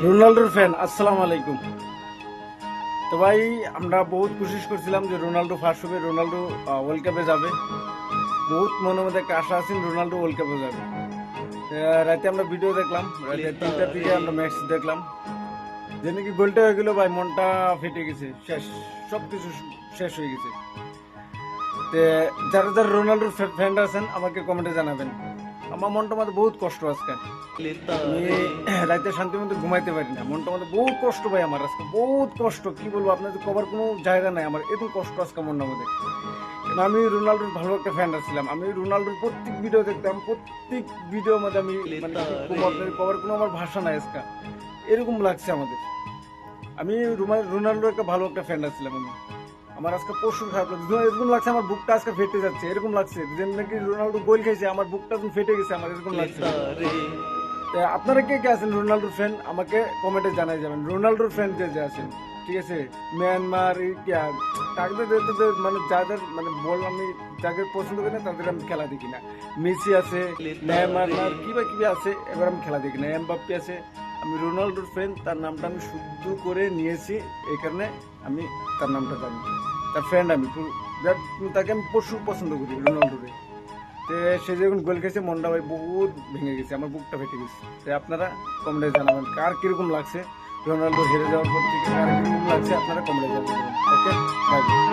রোনাল্ডোর ফ্যান আসসালামু আলাইকুম। তো ভাই আমরা বহুত কোশিশ করছিলাম যে রোনাল্ডো ফার্স্ট হবে, রোনাল্ডো ওয়ার্ল্ড কাপে যাবে। বহুত মনের মধ্যে একটা আশা আছে রোনাল্ডো ওয়ার্ল্ড কাপে যাবে। রাতে আমরা ভিডিও দেখলাম, রাতে 3টার দিকে আমরা ম্যাচ দেখলাম, যে নাকি গোলটা হয়ে গেল ভাই, মনটা ফেটে গেছে, শেষ, সবকিছু শেষ হয়ে গেছে। তো যারা যারা রোনাল্ডোর ফ্যান আছেন আমাকে কমেন্টে জানাবেন। আমার মনটা মধ্যে বহুত কষ্ট আজকে, আমি রাতে শান্তির মধ্যে ঘুমাইতে পারি না, মনটা মধ্যে বহুত কষ্ট ভাই, আমার আজকে বহুত কষ্ট, কি বলবো আপনাদের কবার কোনো জায়গা নাই আমার, এত কষ্ট আজকে মনটার মধ্যে। আমি রোনাল্ডোর ভালো একটা ফ্যান ছিলাম, আমি রোনাল্ডোর প্রত্যেক ভিডিও দেখতাম, প্রত্যেক ভিডিওর মধ্যে আমি মানে আপনাদের কবার কোনো আমার ভাষা নাই আজকে, এরকম লাগছে আমাদের। আমি রোনাল্ডোর একটা ভালো একটা ফ্যান ছিলাম আমি, আমার আজকে প্রচুর খারাপ লাগছে, এরকম লাগছে আমার বুকটা আজকে ফেটে যাচ্ছে, এরকম লাগছে যে নাকি রোনাল্ডো গোল খেয়েছে, আমার বুকটা ফেটে গেছে, আমার এরকম লাগছে। আপনারা কে কে আছেন রোনাল্ডোর ফ্যান আমাকে কমেন্টে জানাই যাবেন। রোনাল্ডোর ফ্যান যে আছেন, ঠিক আছে, মিয়ানমার তাদের মানে যাদের মানে বল আমি যাদের পছন্দ করি না তাদের আমি খেলা দেখি না। মেসি আছে, নেইমার কিবা আছে, এবার আমি খেলা দেখি না। এমবাপ্পে আছে, আমি রোনাল্ডোর ফ্যান, তার নামটা আমি শুদ্ধ করে নিয়েছি, এই কারণে আমি তার নামটা জানি, তার ফ্রেন্ড আমি, তাকে আমি প্রচুর পছন্দ করি রোনাল্ডোরে। তো সে যখন গোল খেয়েছে মনটা ভাই বহুত ভেঙে গেছে, আমার বুকটা ফেটে গেছে। তো আপনারা কমেন্টে জানাবেন কার কিরকম লাগছে, রোনাল্ডো হেরে যাওয়ার পর থেকে কার কিরকম লাগছে, আপনারা কমেন্টে জানাবেন। ওকে, বাই।